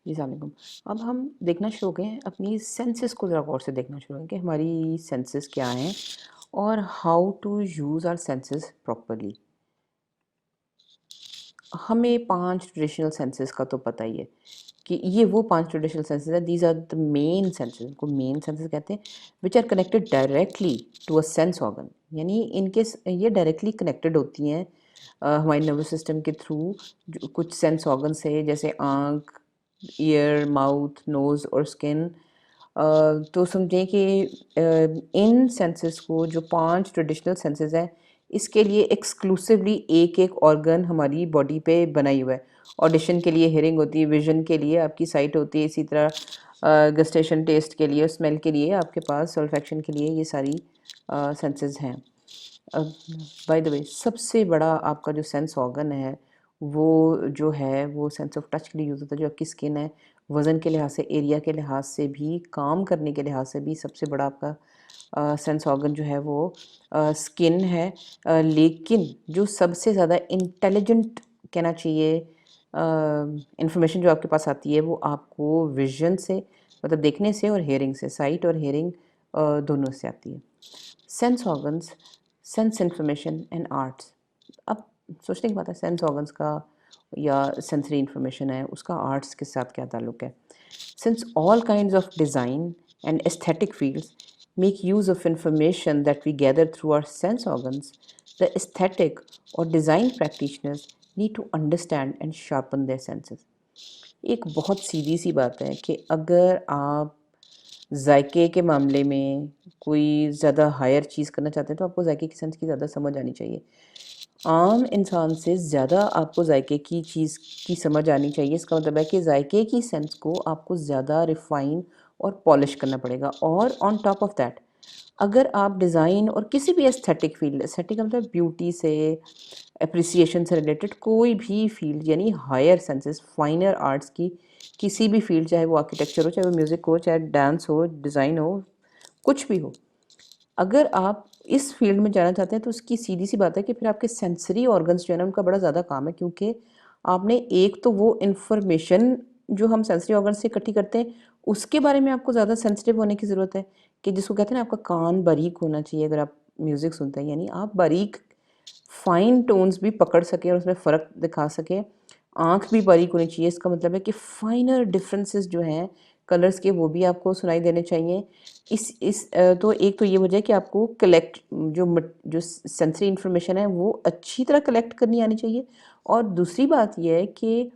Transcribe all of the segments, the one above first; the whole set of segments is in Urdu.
جی السلام علیکم۔ اب ہم دیکھنا شروع ہو گئے ہیں، اپنی سینسز کو ذرا غور سے دیکھنا شروع ہیں کہ ہماری سینسز کیا ہیں اور how to use our senses properly. ہمیں 5 ٹریڈیشنل سینسز کا تو پتہ ہی ہے کہ یہ وہ 5 ٹریڈیشنل سینسز ہیں، these are the main senses, ان کو مین سینسز کہتے ہیں، which are connected directly to a sense organ, یعنی ان کے یہ ڈائریکٹلی کنیکٹڈ ہوتی ہیں ہمارے نروس سسٹم کے تھرو کچھ سینس آرگن سے، جیسے آنکھ، ایئر، ماؤتھ، نوز اور اسکن۔ تو سمجھیں کہ ان سینسز کو جو 5 ٹریڈیشنل سینسز ہیں، اس کے لیے ایکسکلوسیولی ایک ایک آرگن ہماری باڈی پہ بنائی ہوا ہے۔ آڈیشن کے لیے ہیئرنگ ہوتی ہے، ویژن کے لیے آپ کی سائٹ ہوتی ہے، اسی طرح گسٹیشن ٹیسٹ کے لیے، اسمیل کے لیے آپ کے پاس، سولفیکشن کے لیے یہ ساری سینسز ہیں۔ بائی دا وے سب سے بڑا آپ کا جو سینس آرگن ہے وہ جو ہے وہ سینس آف ٹچ کے لیے یوز ہوتا ہے، جو آپ کی اسکن ہے، وزن کے لحاظ سے، ایریا کے لحاظ سے بھی، کام کرنے کے لحاظ سے بھی سب سے بڑا آپ کا سینس آرگن جو ہے وہ اسکن ہے۔ لیکن جو سب سے زیادہ انٹیلیجنٹ کہنا چاہیے انفارمیشن جو آپ کے پاس آتی ہے وہ آپ کو ویژن سے، مطلب دیکھنے سے، اور ہیئرنگ سے، سائٹ اور ہیئرنگ دونوں سے آتی ہے۔ Sense organs, sense information and arts. اب سوچنے کی بات ہے سینس آرگنس کا یا سینسری انفارمیشن ہے اس کا آرٹس کے ساتھ کیا تعلق ہے۔ Since all kinds of design and aesthetic fields make use of information that we gather through our sense organs, the aesthetic or design practitioners need to understand and sharpen their senses۔ ایک بہت سیدھی سی بات ہے کہ اگر آپ ذائقے کے معاملے میں کوئی زیادہ ہائر چیز کرنا چاہتے ہیں تو آپ کو ذائقے کی سینس کی زیادہ سمجھ آنی چاہیے۔ عام انسان سے زیادہ آپ کو ذائقے کی چیز کی سمجھ آنی چاہیے۔ اس کا مطلب ہے کہ ذائقے کی سینس کو آپ کو زیادہ ریفائن اور پالش کرنا پڑے گا۔ اور آن ٹاپ آف دیٹ اگر آپ ڈیزائن اور کسی بھی ایستھیٹک فیلڈ، ایستھیٹک کا مطلب بیوٹی سے، اپریسیشن سے ریلیٹڈ کوئی بھی فیلڈ، یعنی ہائر سینسز، فائنر آرٹس کی کسی بھی فیلڈ، چاہے وہ آرکیٹیکچر ہو، چاہے وہ میوزک ہو، چاہے ڈانس ہو، ڈیزائن ہو، کچھ بھی ہو، اگر آپ اس فیلڈ میں جانا چاہتے ہیں تو اس کی سیدھی سی بات ہے کہ پھر آپ کے سینسری آرگنس جو ہے نا ان کا بڑا زیادہ کام ہے، کیونکہ آپ نے ایک تو وہ انفارمیشن جو ہم سینسری آرگن سے اکٹھی کرتے ہیں اس کے بارے میں آپ کو زیادہ سینسٹیو ہونے کی ضرورت ہے، کہ جس کو کہتے ہیں نا آپ کا کان باریک ہونا چاہیے اگر آپ میوزک سنتے ہیں، یعنی آپ باریک فائن ٹونز بھی پکڑ سکیں اور اس میں فرق دکھا سکیں۔ آنکھ بھی باریک ہونی چاہیے، اس کا مطلب ہے کہ فائنر ڈفرینسز جو ہیں کلرز کے وہ بھی آپ کو سنائی دینے چاہیے۔ تو ایک تو یہ وجہ ہے کہ آپ کو کلیکٹ جو سینسری انفارمیشن ہے وہ اچھی طرح کلیکٹ کرنی آنی چاہیے، اور دوسری بات یہ ہے کہ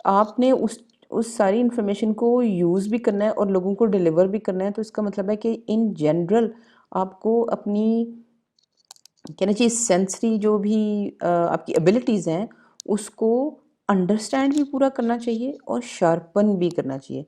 آپ نے اس ساری انفارمیشن کو یوز بھی کرنا ہے اور لوگوں کو ڈیلیور بھی کرنا ہے۔ تو اس کا مطلب ہے کہ ان جنرل آپ کو اپنی کہنا چاہیے سینسری جو بھی آپ کی ایبلٹیز ہیں اس کو انڈرسٹینڈ بھی پورا کرنا چاہیے اور شارپن بھی کرنا چاہیے۔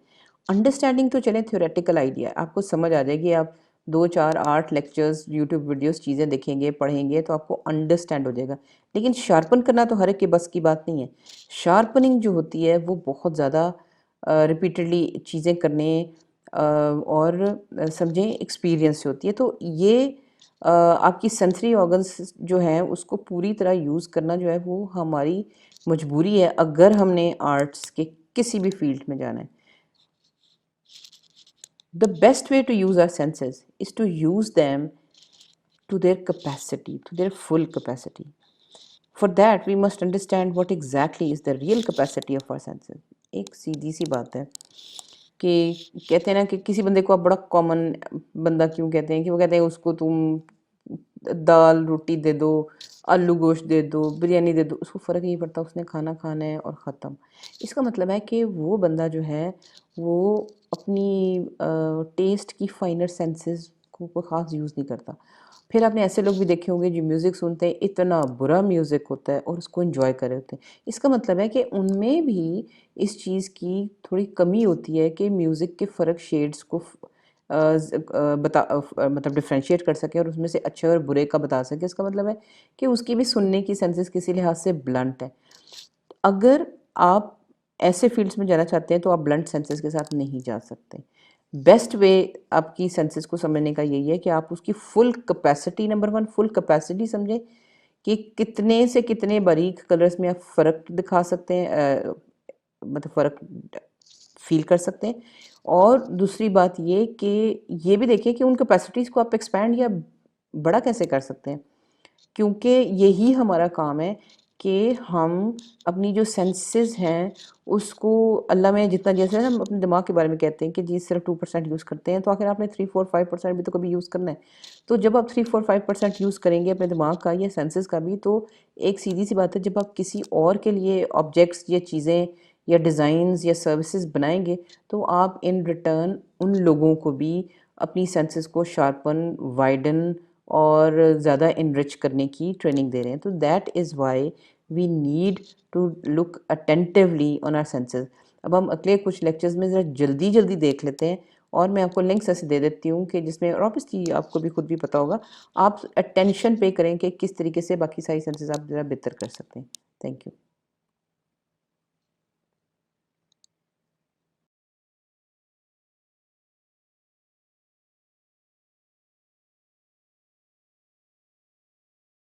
انڈرسٹینڈنگ تو چلیں تھیوریٹیکل آئیڈیا، آپ کو سمجھ آ جائے گی، آپ 2 4 8 لیکچرز، یوٹیوب ویڈیوز، چیزیں دیکھیں گے، پڑھیں گے تو آپ کو انڈرسٹینڈ ہو جائے گا، لیکن شارپن کرنا تو ہر ایک کے بس کی بات نہیں ہے۔ شارپننگ جو ہوتی ہے وہ بہت زیادہ ریپیٹڈلی چیزیں کرنے اور سمجھیں ایکسپیرینس سے ہوتی ہے۔ تو یہ آپ کی سینسری آرگنس جو ہیں اس کو پوری طرح یوز کرنا جو ہے وہ ہماری مجبوری ہے اگر ہم نے آرٹس کے کسی بھی فیلڈ میں جانا ہے۔ The best way to use our senses is to use them to their capacity, to their full capacity. For that we must understand what exactly is the real capacity of our senses۔ ایک سیدھی سی بات ہے کہ کہتے ہیں نا کہ کسی بندے کو آپ بڑا کامن بندہ کیوں کہتے ہیں، کہ وہ کہتے ہیں اس کو تم دال روٹی دے دو، آلو گوشت دے دو، بریانی دے دو، اس کو فرق نہیں پڑتا، اس نے کھانا کھانا ہے اور ختم۔ اس کا مطلب ہے کہ وہ بندہ جو ہے وہ اپنی ٹیسٹ کی فائنر سینسز کو کوئی خاص یوز نہیں کرتا۔ پھر آپ نے ایسے لوگ بھی دیکھے ہوں گے جو میوزک سنتے ہیں، اتنا برا میوزک ہوتا ہے اور اس کو انجوائے کر رہے ہوتے ہیں۔ اس کا مطلب ہے کہ ان میں بھی اس چیز کی تھوڑی کمی ہوتی ہے کہ میوزک کے فرق شیڈز کو مطلب ڈفرینشیٹ کر سکے اور اس میں سے اچھے اور برے کا بتا سکے۔ اس کا مطلب ہے کہ اس کی بھی سننے کی سینسز کسی لحاظ سے بلنٹ ہے۔ اگر آپ ایسے فیلڈز میں جانا چاہتے ہیں تو آپ بلنٹ سینسز کے ساتھ نہیں جا سکتے۔ بیسٹ وے آپ کی سینسز کو سمجھنے کا یہی ہے کہ آپ اس کی full capacity, number 1 full capacity سمجھیں کہ کتنے سے کتنے باریک کلرز میں آپ فرق دکھا سکتے ہیں، مطلب فرق فیل کر سکتے ہیں. اور دوسری بات یہ کہ یہ بھی دیکھیں کہ ان کیپیسٹیز کو آپ ایکسپینڈ یا بڑا کیسے کر سکتے ہیں، کیونکہ یہی ہمارا کام ہے کہ ہم اپنی جو سینسز ہیں اس کو اللہ میں جتنا، جیسے نا ہم اپنے دماغ کے بارے میں کہتے ہیں کہ جی صرف 2% یوز کرتے ہیں، تو آخر آپ نے 3-4-5% بھی تو کبھی یوز کرنا ہے. تو جب آپ 3-4-5% یوز کریں گے اپنے دماغ کا یا سینسز کا بھی، تو ایک سیدھی سی بات ہے جب آپ کسی اور کے لیے آبجیکٹس یا چیزیں یا ڈیزائنز یا سروسز بنائیں گے تو آپ ان ریٹرن ان لوگوں کو بھی اپنی سینسز کو شارپن، وائڈن اور زیادہ انرچ کرنے کی ٹریننگ دے رہے ہیں. تو that is why we need to look attentively on our senses. اب ہم اگلے کچھ لیکچرز میں ذرا جلدی جلدی دیکھ لیتے ہیں، اور میں آپ کو لنکس ایسے دے دیتی ہوں کہ جس میں، اور آبویسلی آپ کو بھی خود بھی پتہ ہوگا، آپ اٹینشن پے کریں کہ کس طریقے سے باقی ساری سینسز آپ ذرا بہتر کر سکتے ہیں. Thank you.